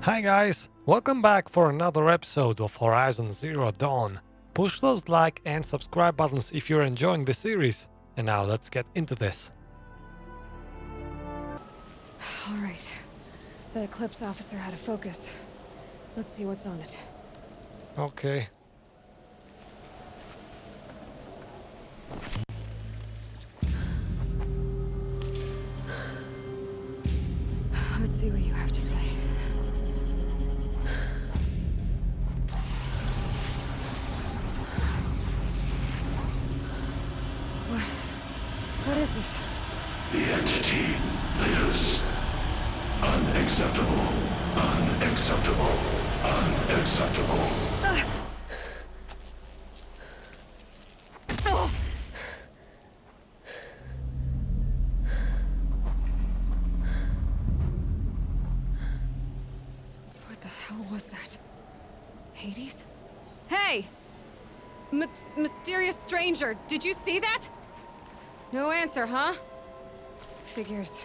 Hi guys, welcome back for another episode of Horizon Zero Dawn. Push those like and subscribe buttons if you're enjoying the series. And now let's get into this. Alright. That Eclipse officer had a focus. Let's see what's on it. Okay. Let's see what you have to say. What is this? The entity lives. Unacceptable. Unacceptable. Unacceptable. What the hell was that? Hades? Hey! Mysterious stranger, did you see that? No answer, huh? Figures.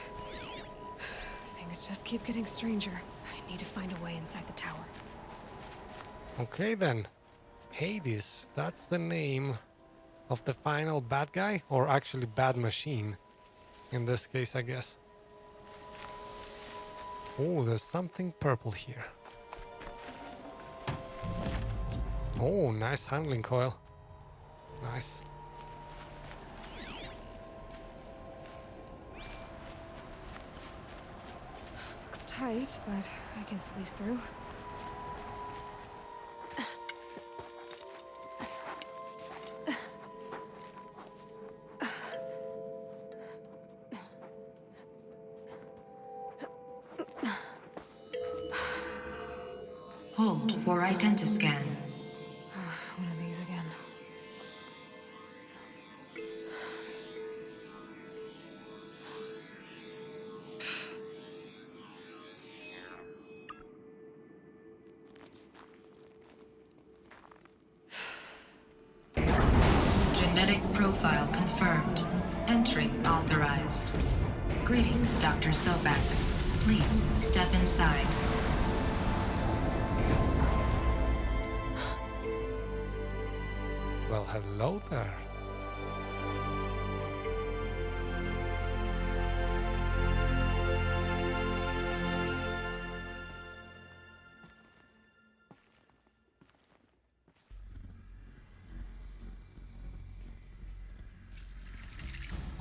Things just keep getting stranger. I need to find a way inside the tower. Okay then. Hades, that's the name of the final bad guy, or actually bad machine. In this case, I guess. Oh, there's something purple here. Oh, nice handling coil. Nice. Looks tight, but I can squeeze through. Hold for identiscan. One of these again. Genetic profile confirmed. Entry authorized. Greetings, Dr. Sobek. Please step inside. Well, hello there.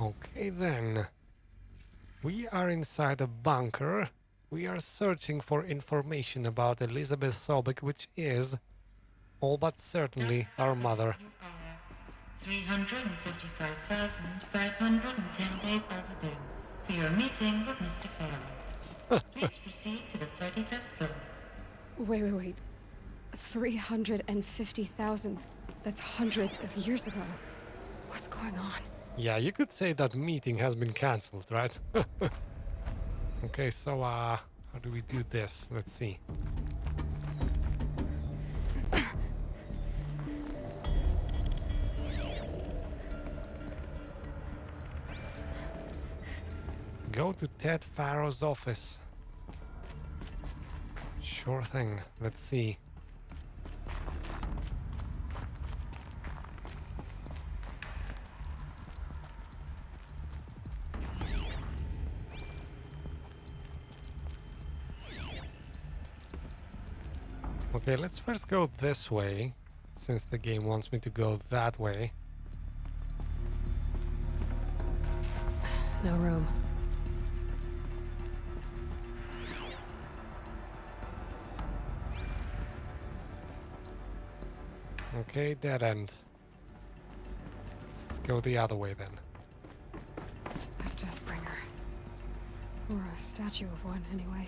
Okay then. We are inside a bunker. We are searching for information about Elizabeth Sobek, which is all but certainly our mother. 355,510 days overdue for your meeting with Mr. Pharaoh. Please proceed to the 35th floor. Wait. 350,000. That's hundreds of years ago. What's going on? Yeah, you could say that meeting has been cancelled, right? Okay, so how do we do this? Let's see. Go to Ted Pharaoh's office. Sure thing. Let's see. Okay, let's first go this way, since the game wants me to go that way. No room. Okay, dead end. Let's go the other way then. A Deathbringer. Or a statue of one, anyway.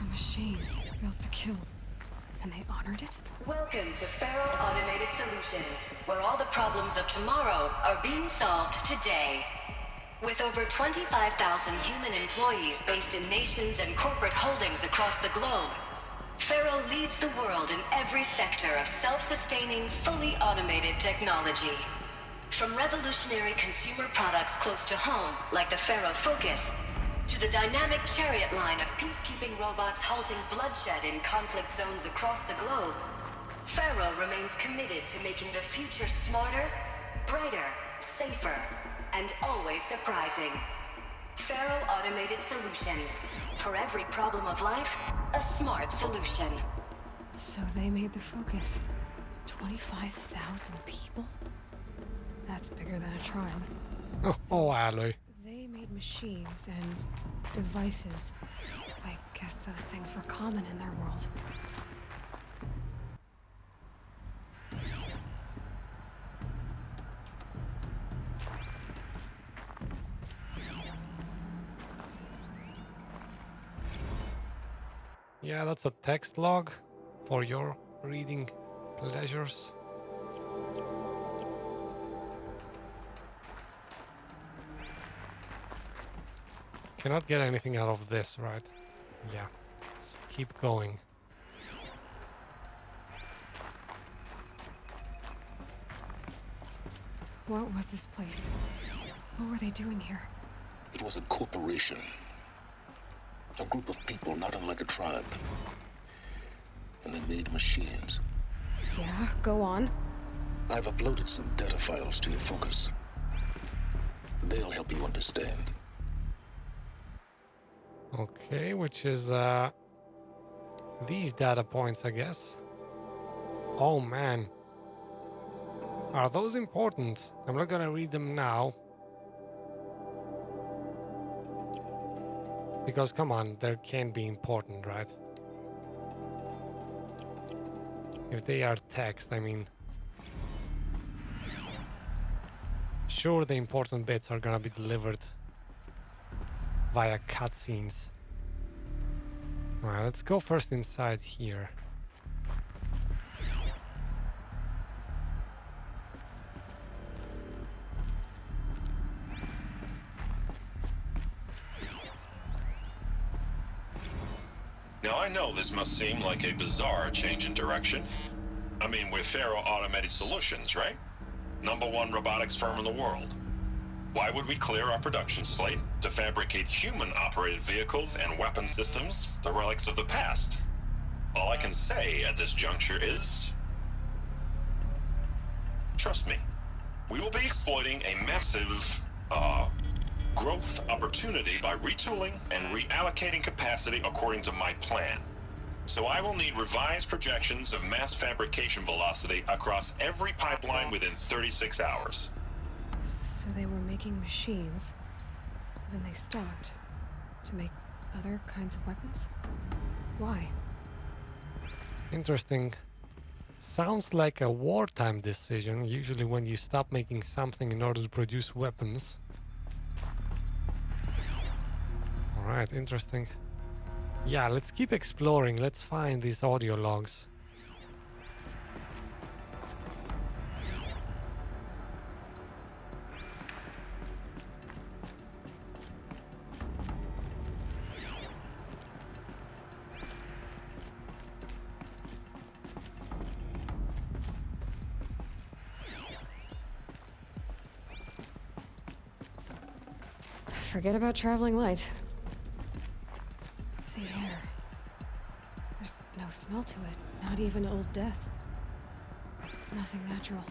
A machine built to kill. And they honored it? Welcome to Pharaoh Automated Solutions, where all the problems of tomorrow are being solved today. With over 25,000 human employees based in nations and corporate holdings across the globe, Pharaoh leads the world in every sector of self-sustaining, fully automated technology. From revolutionary consumer products close to home, like the Pharaoh Focus, to the dynamic chariot line of peacekeeping robots halting bloodshed in conflict zones across the globe, Pharaoh remains committed to making the future smarter, brighter, safer, and always surprising. Pharaoh Automated Solutions. For every problem of life, a smart solution. So they made the focus. 25,000 people? That's bigger than a tribe. Oh, Aloy. They made machines and devices. I guess those things were common in their world. Yeah, that's a text log for your reading pleasures. Cannot get anything out of this, right? Yeah, let's keep going. What was this place? What were they doing here? It was a corporation. A group of people not unlike a tribe. And they made machines. Yeah, go on. I've uploaded some data files to your focus. They'll help you understand. Okay, which is these data points, I guess. Oh man. Are those important? I'm not gonna read them now. Because come on, they can't be important, right? If they are text, I mean... Sure, the important bits are gonna be delivered via cutscenes. Alright, let's go first inside here. Now I know this must seem like a bizarre change in direction. I mean, we're Pharaoh Automated Solutions, right? #1 robotics firm in the world. Why would we clear our production slate to fabricate human-operated vehicles and weapon systems, the relics of the past? All I can say at this juncture is... trust me, we will be exploiting a massive, growth opportunity by retooling and reallocating capacity according to my plan. So I will need revised projections of mass fabrication velocity across every pipeline within 36 hours. So they were making machines, then they stopped to make other kinds of weapons? Why? Interesting. Sounds like a wartime decision, usually when you stop making something in order to produce weapons. Alright, interesting. Yeah, let's keep exploring. Let's find these audio logs. Forget about traveling light. The air. There's no smell to it. Not even old death. Nothing natural.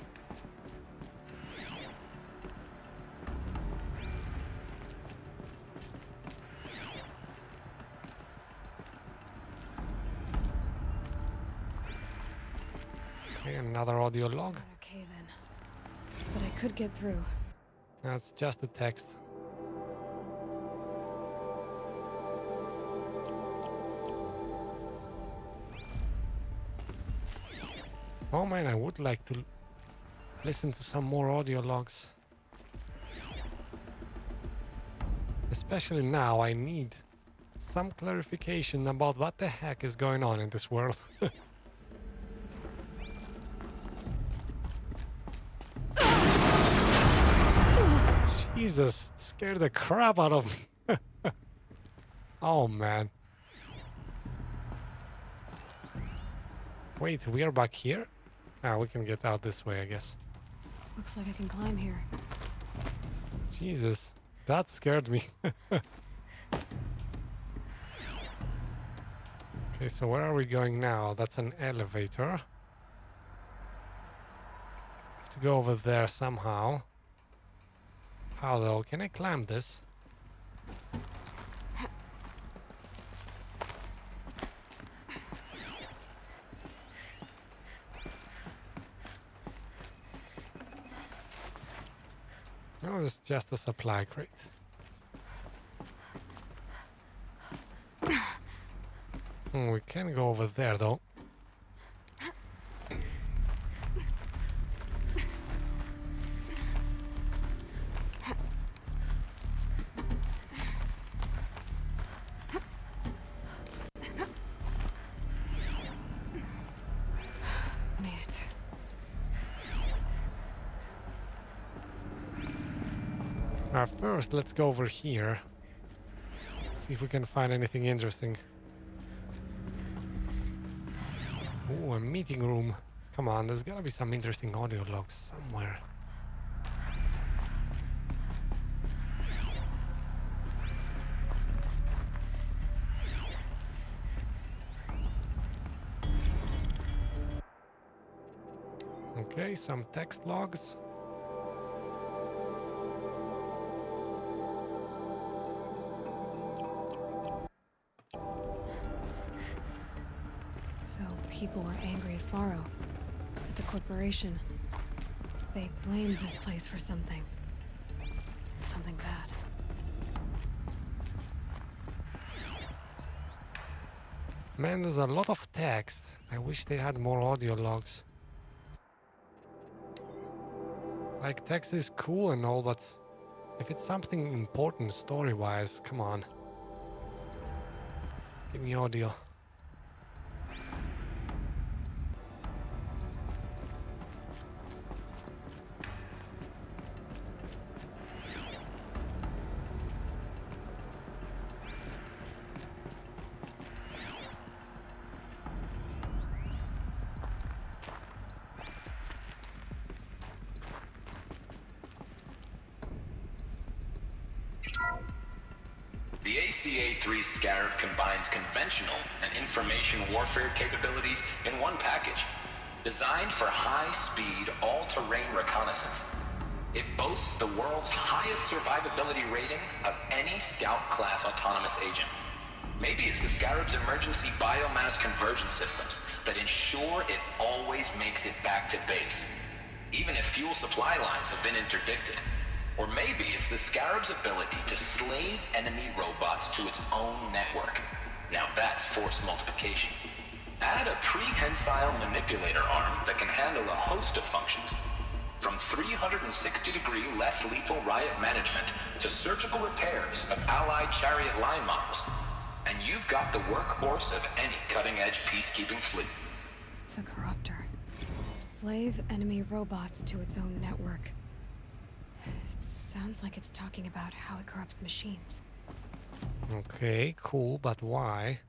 Okay, another audio log. Another cave in. But I could get through. That's just the text. Oh man, I would like to listen to some more audio logs. Especially now, I need some clarification about what the heck is going on in this world. Jesus, scared the crap out of me. Oh man. Wait, we are back here? Ah, we can get out this way, I guess. Looks like I can climb here. Jesus, that scared me. Okay, so where are we going now? That's an elevator. Have to go over there somehow. How though? Can I climb this? No, it's just a supply crate. We can go over there though. Made it. First, let's go over here. See if we can find anything interesting. Ooh, a meeting room. Come on, there's gotta be some interesting audio logs somewhere. Okay, some text logs. So people were angry at Faro, at the corporation. They blamed this place for something. Something bad. Man, there's a lot of text. I wish they had more audio logs. Like, text is cool and all, but if it's something important story-wise, come on. Give me audio. The ACA-3 Scarab combines conventional and information warfare capabilities in one package, designed for high-speed, all-terrain reconnaissance. It boasts the world's highest survivability rating of any Scout-class autonomous agent. Maybe it's the Scarab's emergency biomass conversion systems that ensure it always makes it back to base, even if fuel supply lines have been interdicted. Or maybe it's the Scarab's ability to slave enemy robots to its own network. Now that's force multiplication. Add a prehensile manipulator arm that can handle a host of functions, from 360-degree less lethal riot management to surgical repairs of allied chariot line models. And you've got the workhorse of any cutting-edge peacekeeping fleet. The Corruptor. Slave enemy robots to its own network. Sounds like it's talking about how it corrupts machines. Okay, cool, but why?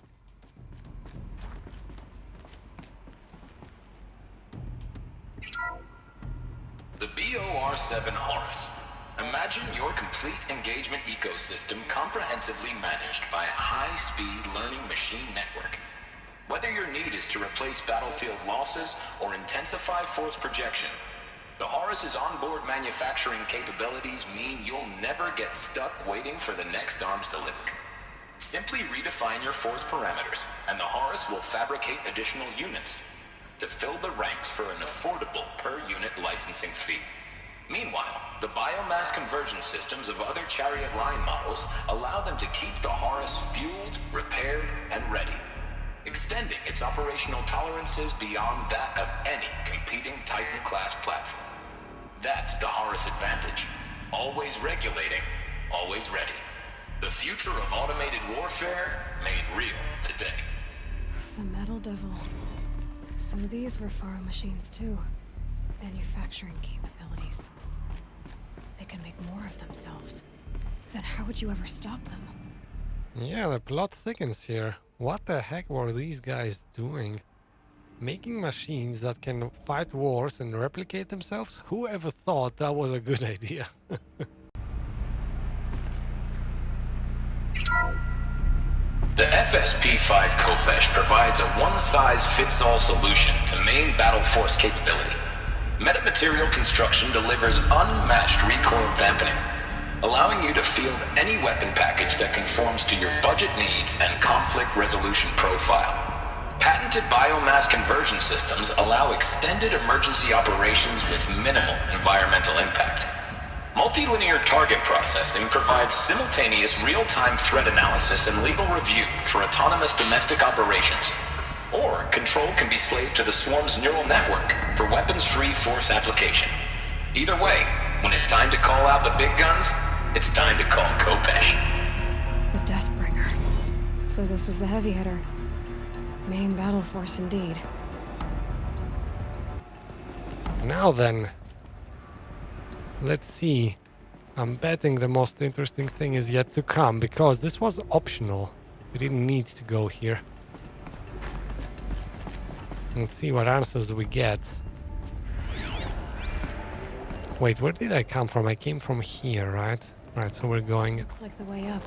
The BOR-7 Horus. Imagine your complete engagement ecosystem comprehensively managed by a high-speed learning machine network. Whether your need is to replace battlefield losses or intensify force projection, the Horus's onboard manufacturing capabilities mean you'll never get stuck waiting for the next arms delivered. Simply redefine your force parameters, and the Horus will fabricate additional units to fill the ranks for an affordable per-unit licensing fee. Meanwhile, the biomass conversion systems of other chariot line models allow them to keep the Horus fueled, repaired, and ready, extending its operational tolerances beyond that of any competing Titan-class platform. That's the Horus advantage. Always regulating, always ready. The future of automated warfare made real today. The Metal Devil. Some of these were Faro machines too. Manufacturing capabilities. They can make more of themselves. Then how would you ever stop them? Yeah, the plot thickens here. What the heck were these guys doing? Making machines that can fight wars and replicate themselves? Who ever thought that was a good idea? The FSP-5 Kopesh provides a one-size-fits-all solution to main battle force capability. Metamaterial construction delivers unmatched recoil dampening, allowing you to field any weapon package that conforms to your budget needs and conflict resolution profile. Patented biomass conversion systems allow extended emergency operations with minimal environmental impact. Multilinear target processing provides simultaneous real-time threat analysis and legal review for autonomous domestic operations. Or control can be slaved to the swarm's neural network for weapons-free force application. Either way, when it's time to call out the big guns, it's time to call Kopesh. The Deathbringer. So this was the heavy hitter. Main battle force indeed. Now then, let's see. I'm betting the most interesting thing is yet to come, because this was optional. We didn't need to go here. Let's see what answers we get. Wait, where did I come from? I came from here, right? Right, so we're going... Looks like the way up.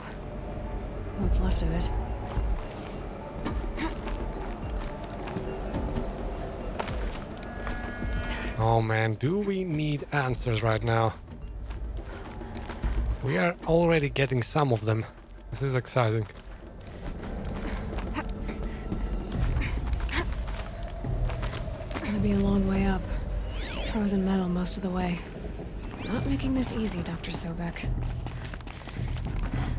What's left of it. Oh man, do we need answers right now? We are already getting some of them. This is exciting. Gonna be a long way up. Frozen metal most of the way. Not making this easy, Dr. Sobek.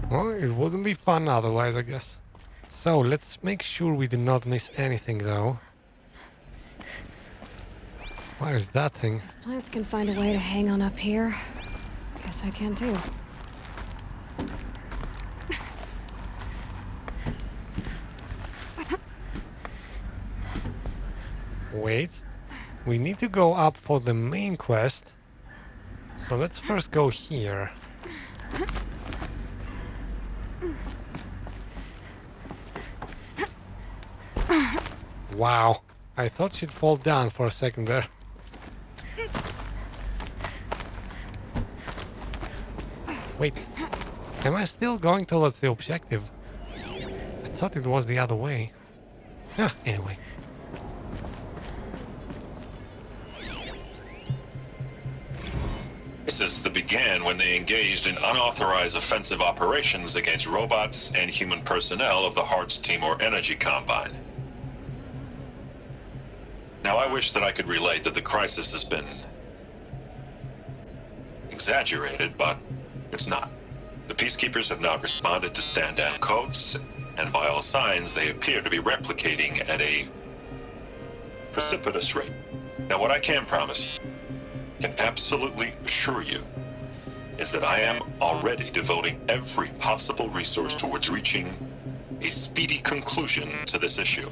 Well, it wouldn't be fun otherwise, I guess. So, let's make sure we do not miss anything, though. What is that thing? If plants can find a way to hang on up here, guess I can too. Wait. We need to go up for the main quest. So let's first go here. Wow. I thought she'd fall down for a second there. Wait. Am I still going towards the objective? I thought it was the other way. Ah, anyway. Crisis that began when they engaged in unauthorized offensive operations against robots and human personnel of the Hearts Timor Energy Combine. Now, I wish that I could relate that the crisis has been exaggerated, but it's not. The Peacekeepers have not responded to stand-down codes, and by all signs, they appear to be replicating at a precipitous rate. Now, what I can promise, can absolutely assure you, is that I am already devoting every possible resource towards reaching a speedy conclusion to this issue.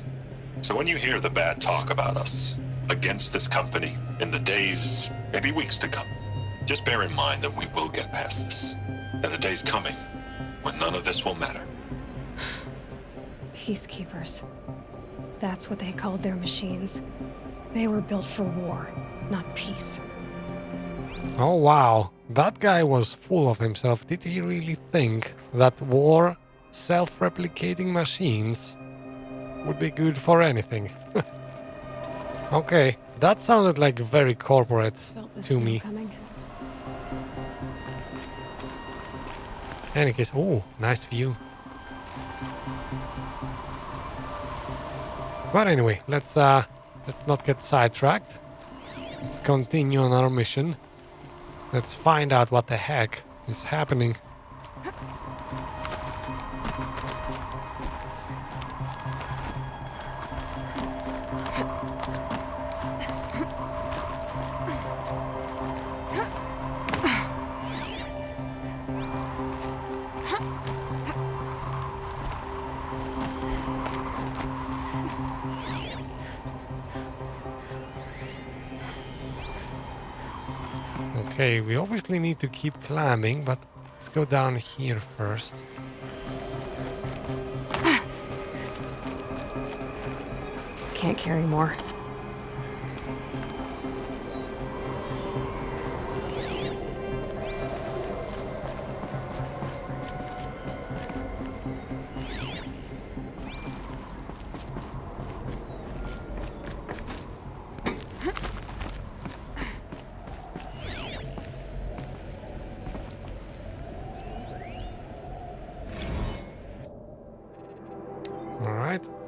So when you hear the bad talk about us against this company in the days, maybe weeks to come, just bear in mind that we will get past this. And a day's coming when none of this will matter. Peacekeepers. That's what they called their machines. They were built for war, not peace. Oh wow, that guy was full of himself. Did he really think that war, self-replicating machines would be good for anything? Okay, that sounded like very corporate to me. Coming. Any case, oh, nice view. But anyway, let's not get sidetracked. Let's continue on our mission. Let's find out what the heck is happening. Okay, we obviously need to keep climbing, but let's go down here first. Can't carry more.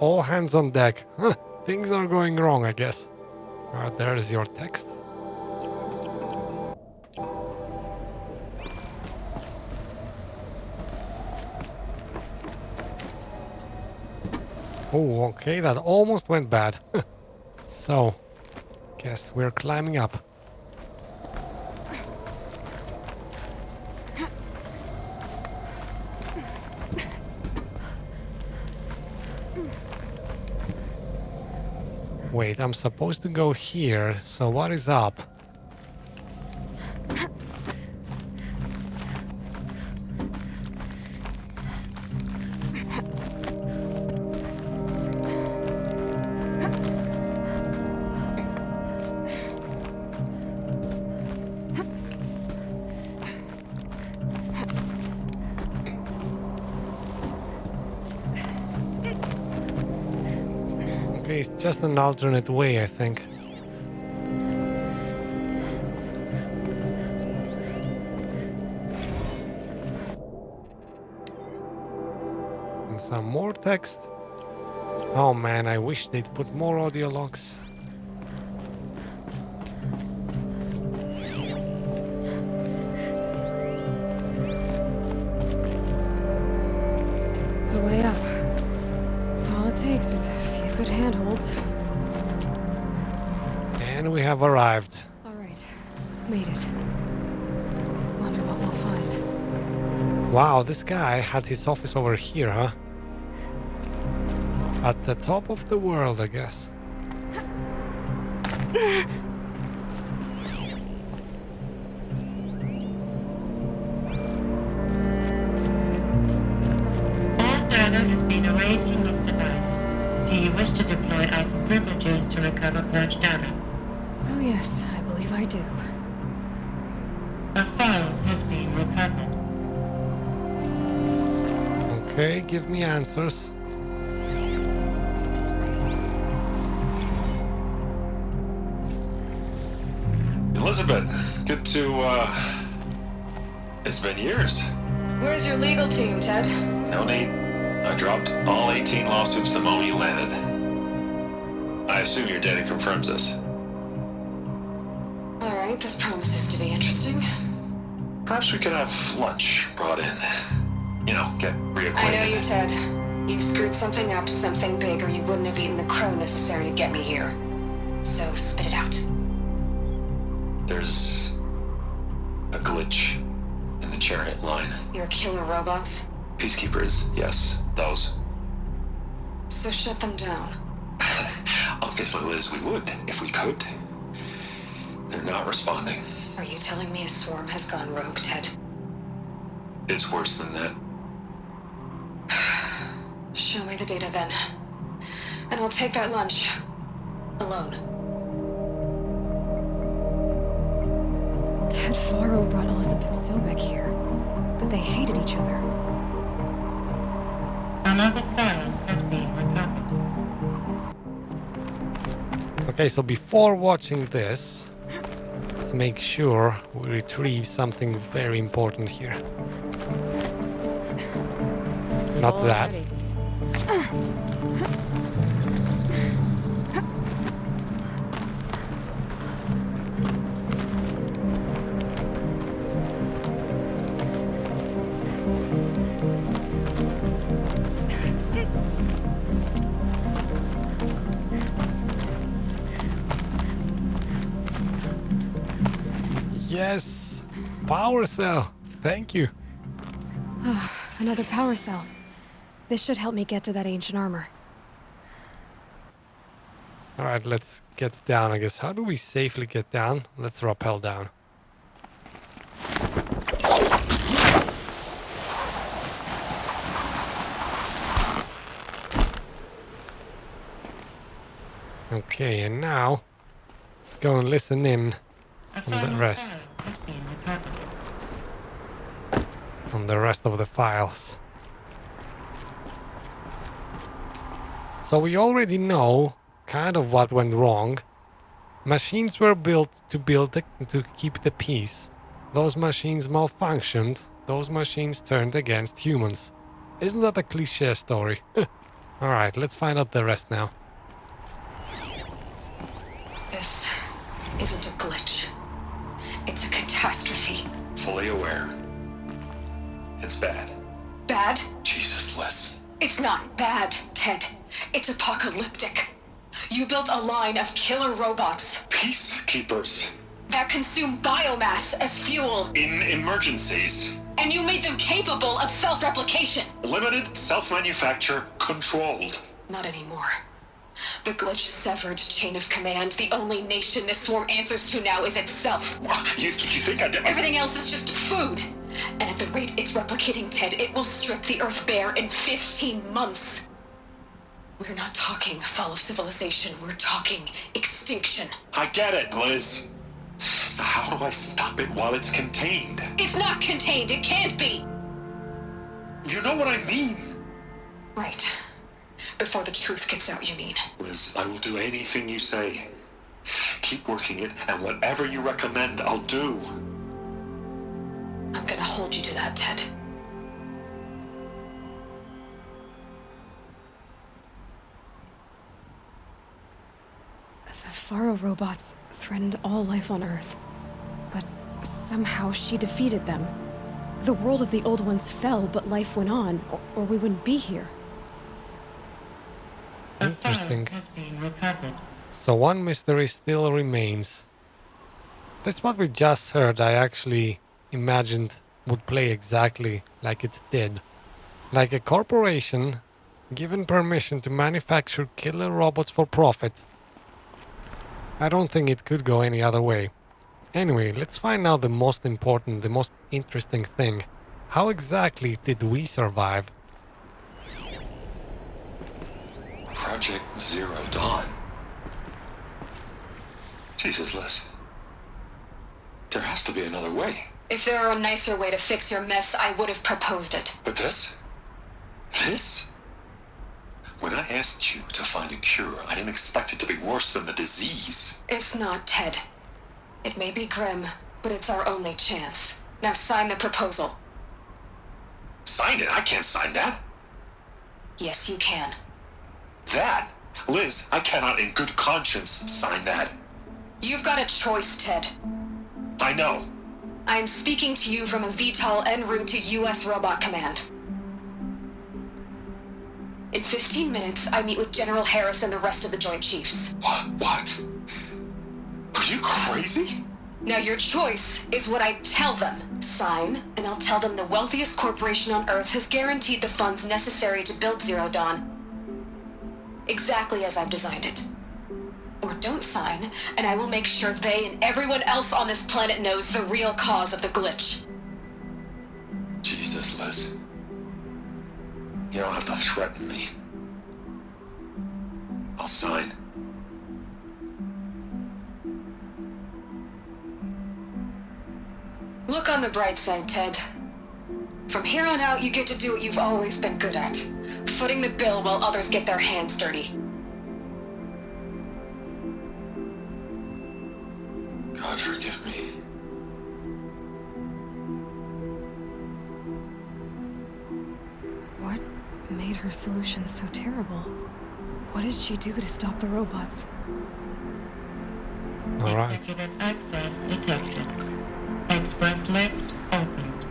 All hands on deck. Huh, things are going wrong, I guess. Alright, there is your text. Oh, okay, that almost went bad. So, guess we're climbing up. Wait, I'm supposed to go here, so what is up? Okay, it's just an alternate way, I think. And some more text. Oh man, I wish they'd put more audio logs. The way up. All it takes is a few good handholds. And we have arrived. Alright, made it. Wonder what we'll find. Wow, this guy had his office over here, huh? At the top of the world, I guess. All data has been erased from this device. Do you wish to deploy Alpha privileges to recover purged data? Oh yes, I believe I do. A file has been recovered. Okay, give me answers. Elizabeth, good to, it's been years. Where's your legal team, Ted? No need. I dropped all 18 lawsuits the moment you landed. I assume your data confirms this. Alright, this promises to be interesting. Perhaps we could have lunch brought in. You know, get reacquainted. I know you, Ted. You screwed something up, something big, or you wouldn't have eaten the crow necessary to get me here. So spit it out. There's a glitch in the chariot line. Your killer robots? Peacekeepers, yes, those. So shut them down. Obviously, Liz, we would, if we could. They're not responding. Are you telling me a swarm has gone rogue, Ted? It's worse than that. Show me the data then. And I'll take that lunch. Alone. Ted Faro brought Elizabeth Sobek here, but they hated each other. Another file has been recovered. Okay, so before watching this, let's make sure we retrieve something very important here. Not that. Alrighty. Yes! Power cell! Thank you. Another power cell. This should help me get to that ancient armor. Alright, let's get down, I guess. How do we safely get down? Let's rappel down. Okay, and now let's go and listen in A on the final rest. file has been recovered. On the rest of the files. So we already know kind of what went wrong. Machines were built to keep the peace. Those machines malfunctioned. Those machines turned against humans. Isn't that a cliché story? Alright, let's find out the rest now. This isn't a glitch. It's a catastrophe. Fully aware. It's bad. Bad? Jesus, Liz. It's not bad, Ted. It's apocalyptic. You built a line of killer robots Peacekeepers. that consume biomass as fuel, In emergencies. and you made them capable of self-replication. Limited, self-manufacture, controlled. Not anymore. The glitch severed chain of command. The only nation this swarm answers to now is itself. You think I did? Everything else is just food. And at the rate it's replicating, Ted, it will strip the Earth bare in 15 months. We're not talking fall of civilization. We're talking extinction. I get it, Liz. So how do I stop it while it's contained? It's not contained. It can't be. You know what I mean. Right. Before the truth gets out, you mean? Liz, I will do anything you say. Keep working it, and whatever you recommend, I'll do. I'm gonna hold you to that, Ted. The Faro robots threatened all life on Earth. But somehow she defeated them. The world of the old ones fell, but life went on, or we wouldn't be here. The Interesting. forest has been recovered. So one mystery still remains. That's what we just heard. I actually imagined would play exactly like it did. Like a corporation given permission to manufacture killer robots for profit. I don't think it could go any other way. Anyway, let's find out the most important, the most interesting thing. How exactly did we survive? Project Zero Dawn. Jesus, Liz. There has to be another way. If there were a nicer way to fix your mess, I would have proposed it. But this? This? When I asked you to find a cure, I didn't expect it to be worse than the disease. It's not, Ted. It may be grim, but it's our only chance. Now sign the proposal. Sign it? I can't sign that. Yes, you can. That? Liz, I cannot in good conscience sign that. You've got a choice, Ted. I know. I am speaking to you from a VTOL en route to U.S. Robot Command. In 15 minutes, I meet with General Harris and the rest of the Joint Chiefs. What? Are you crazy? Now your choice is what I tell them. Sign, and I'll tell them the wealthiest corporation on Earth has guaranteed the funds necessary to build Zero Dawn. Exactly as I've designed it. Or don't sign, and I will make sure they and everyone else on this planet knows the real cause of the glitch. Jesus, Liz. You don't have to threaten me. I'll sign. Look on the bright side, Ted. From here on out, you get to do what you've always been good at. Footing the bill while others get their hands dirty. God forgive me. What made her solution so terrible? What did she do to stop the robots? Alright. Executive access detected. Express lift opened.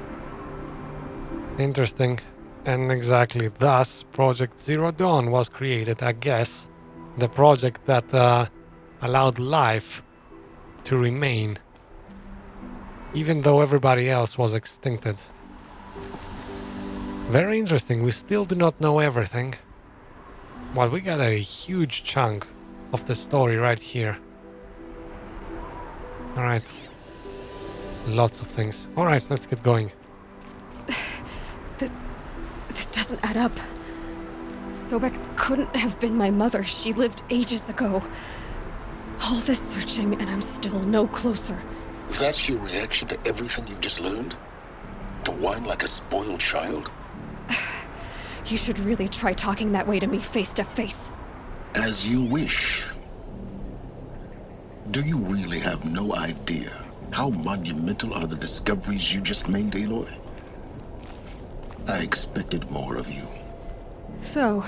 Interesting. And exactly thus, Project Zero Dawn was created, I guess. The project that allowed life to remain, even though everybody else was extincted. Very interesting. We still do not know everything. Well, we got a huge chunk of the story right here. Alright. Lots of things. Alright, let's get going. This doesn't add up. Sobek couldn't have been my mother. She lived ages ago. All this searching, and I'm still no closer. That's your reaction to everything you've just learned? To whine like a spoiled child? You should really try talking that way to me face to face. As you wish. Do you really have no idea how monumental are the discoveries you just made, Aloy? I expected more of you. So,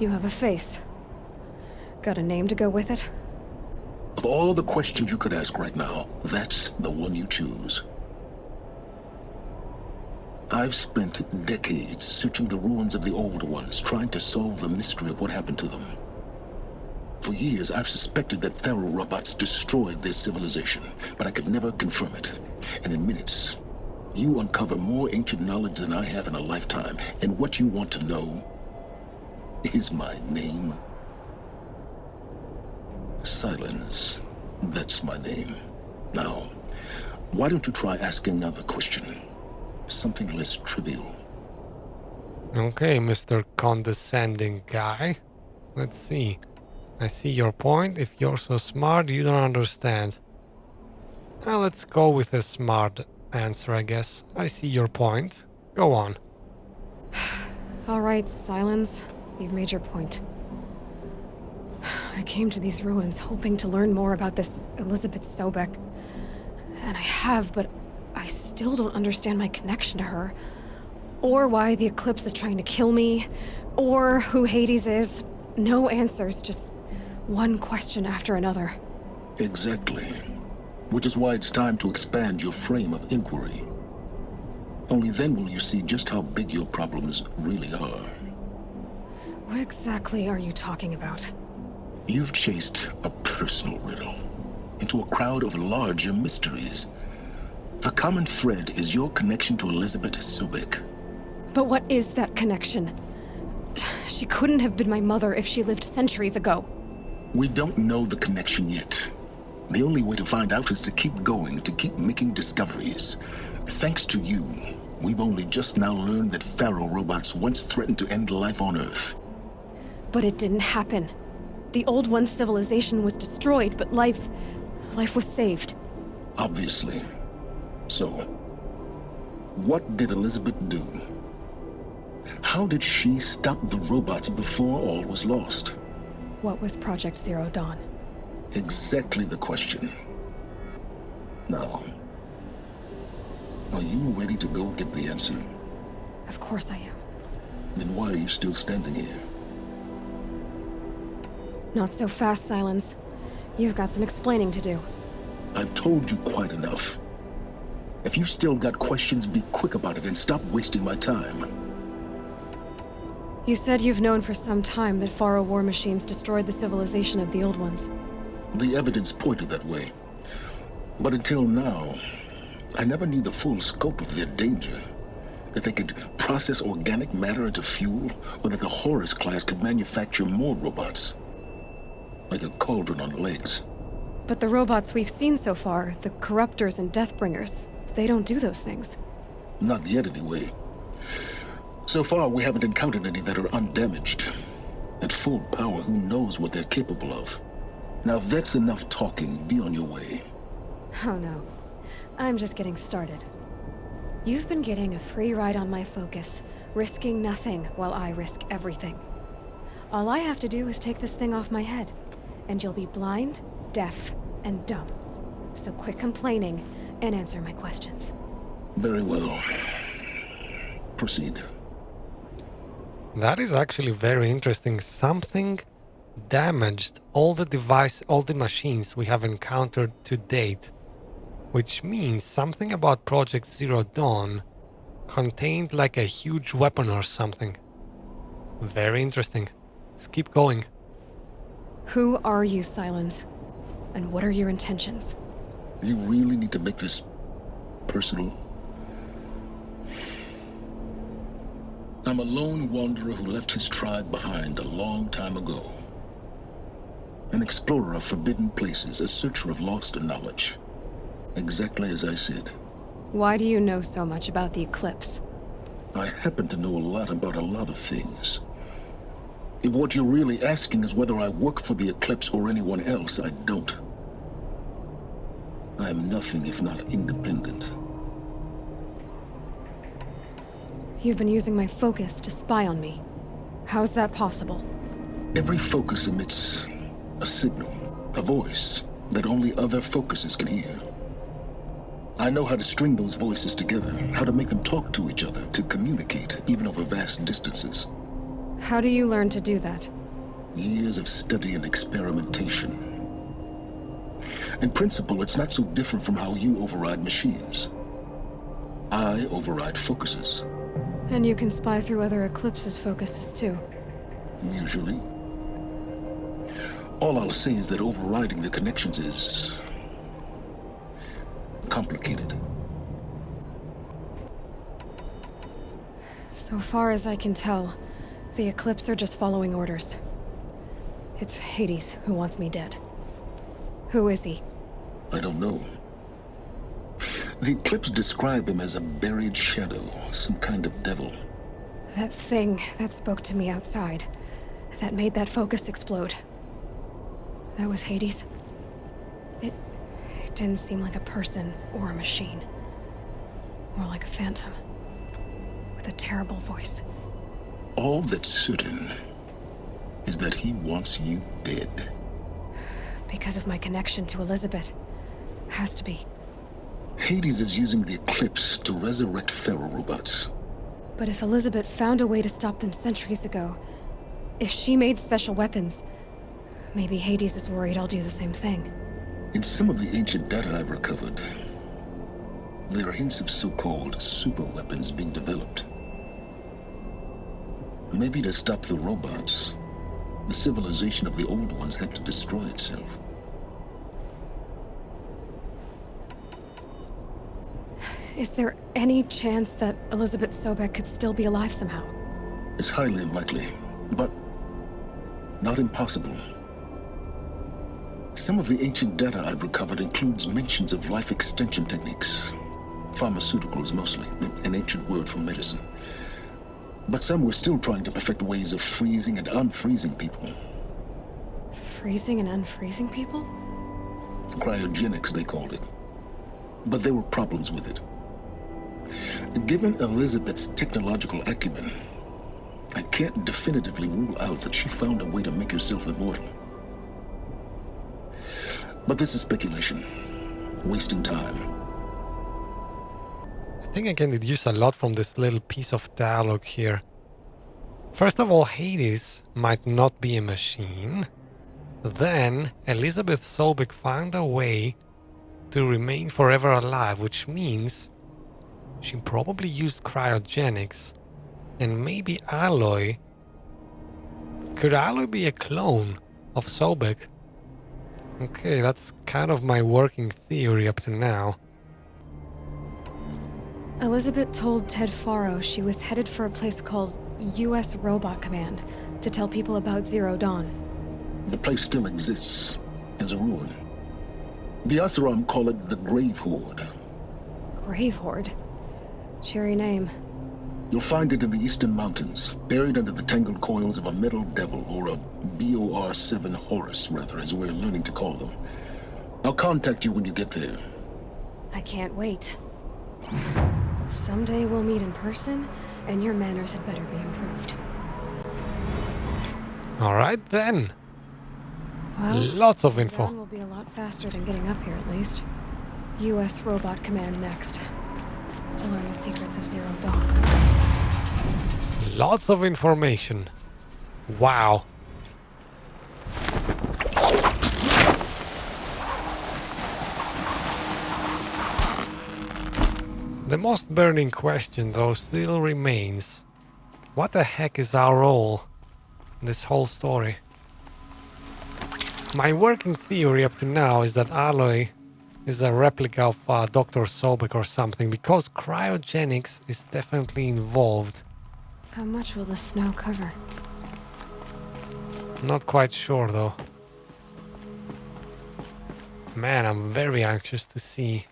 You have a face. Got a name to go with it? Of all the questions you could ask right now, that's the one you choose. I've spent decades searching the ruins of the old ones, trying to solve the mystery of what happened to them. For years, I've suspected that Pharaoh robots destroyed their civilization, but I could never confirm it. And in minutes, you uncover more ancient knowledge than I have in a lifetime. And what you want to know is my name. Silence. That's my name. Now, why don't you try asking another question? Something less trivial. Okay, Mr. Condescending guy. Let's see. I see your point. If you're so smart, you don't understand. Now let's go with a smart answer, I guess. I see your point. Go on. Alright, Silence. You've made your point. I came to these ruins hoping to learn more about this Elizabeth Sobek. And I have, but I still don't understand my connection to her. Or why the Eclipse is trying to kill me. Or who Hades is. No answers, just one question after another. Exactly. Which is why it's time to expand your frame of inquiry. Only then will you see just how big your problems really are. What exactly are you talking about? You've chased a personal riddle into a crowd of larger mysteries. The common thread is your connection to Elizabeth Sobek. But what is that connection? She couldn't have been my mother if she lived centuries ago. We don't know the connection yet. The only way to find out is to keep going, to keep making discoveries. Thanks to you, we've only just now learned that Pharaoh robots once threatened to end life on Earth. But it didn't happen. The Old One's civilization was destroyed, but life was saved. Obviously. So, what did Elizabeth do? How did she stop the robots before all was lost? What was Project Zero Dawn? Exactly the question. Now, are you ready to go get the answer? Of course I am. Then why are you still standing here? Not so fast, Silence. You've got some explaining to do. I've told you quite enough. If you still got questions, be quick about it and stop wasting my time. You said you've known for some time that Pharaoh war machines destroyed the civilization of the Old Ones. The evidence pointed that way. But until now, I never knew the full scope of their danger. That they could process organic matter into fuel, or that the Horus class could manufacture more robots. Like a cauldron on legs. But the robots we've seen so far, the Corruptors and Deathbringers, they don't do those things. Not yet, anyway. So far, we haven't encountered any that are undamaged. At full power, who knows what they're capable of? Now, if that's enough talking, be on your way. Oh no. I'm just getting started. You've been getting a free ride on my focus, risking nothing while I risk everything. All I have to do is take this thing off my head, and you'll be blind, deaf, and dumb. So quit complaining and answer my questions. Very well. Proceed. That is actually very interesting. Something damaged all the machines we have encountered to date. Which means something about Project Zero Dawn contained like a huge weapon or something. Very interesting. Let's keep going. Who are you, Silence? And what are your intentions? You really need to make this personal? I'm a lone wanderer who left his tribe behind a long time ago. An explorer of forbidden places, a searcher of lost knowledge. Exactly as I said. Why do you know so much about the Eclipse? I happen to know a lot about a lot of things. If what you're really asking is whether I work for the Eclipse or anyone else, I don't. I am nothing if not independent. You've been using my focus to spy on me. How's that possible? Every focus emits a signal, a voice, that only other focuses can hear. I know how to string those voices together, how to make them talk to each other, to communicate, even over vast distances. How do you learn to do that? Years of study and experimentation. In principle, it's not so different from how you override machines. I override focuses. And you can spy through other Eclipse's focuses too. Usually. All I'll say is that overriding the connections is complicated. So far as I can tell, the Eclipse are just following orders. It's Hades who wants me dead. Who is he? I don't know. The Eclipse describe him as a buried shadow, some kind of devil. That thing that spoke to me outside, that made that focus explode. That was Hades? It didn't seem like a person or a machine. More like a phantom. With a terrible voice. All that's certain is that he wants you dead. Because of my connection to Elizabeth. Has to be. Hades is using the Eclipse to resurrect ferro-robots. But if Elizabeth found a way to stop them centuries ago, if she made special weapons, maybe Hades is worried I'll do the same thing. In some of the ancient data I've recovered, there are hints of so-called super weapons being developed. Maybe to stop the robots, the civilization of the old ones had to destroy itself. Is there any chance that Elizabeth Sobek could still be alive somehow? It's highly unlikely, but not impossible. Some of the ancient data I've recovered includes mentions of life extension techniques. Pharmaceuticals mostly, an ancient word for medicine. But some were still trying to perfect ways of freezing and unfreezing people. Freezing and unfreezing people? Cryogenics, they called it. But there were problems with it. Given Elizabeth's technological acumen, I can't definitively rule out that she found a way to make herself immortal. But this is speculation. Wasting time. I think I can deduce a lot from this little piece of dialogue here. First of all, Hades might not be a machine. Then, Elizabeth Sobek found a way to remain forever alive, which means she probably used cryogenics. And maybe Aloy... Could Aloy be a clone of Sobek? Okay, that's kind of my working theory up to now. Elizabeth told Ted Faro she was headed for a place called U.S. Robot Command to tell people about Zero Dawn. The place still exists as a ruin. The Asuram call it the Grave Horde. Grave Horde? Cheery name. You'll find it in the Eastern Mountains, buried under the tangled coils of a metal devil, or a BOR-7 Horus, rather, as we're learning to call them. I'll contact you when you get there. I can't wait. Someday we'll meet in person, and your manners had better be improved. Alright then. Well, Lots of info. Dawn will be a lot faster than getting up here, at least. U.S. Robot Command next. To learn the secrets of Zero Dawn. Lots of information. Wow. The most burning question, though, still remains. What the heck is our role in this whole story? My working theory up to now is that Aloy is a replica of Dr. Sobek or something, because cryogenics is definitely involved. How much will the snow cover? Not quite sure, though. Man, I'm very anxious to see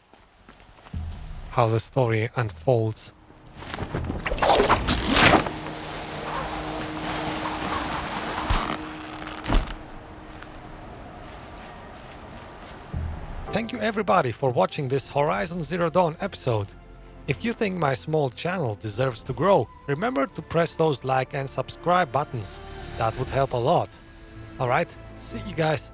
how the story unfolds. Thank you everybody for watching this Horizon Zero Dawn episode. If you think my small channel deserves to grow, remember to press those like and subscribe buttons. That would help a lot. Alright, see you guys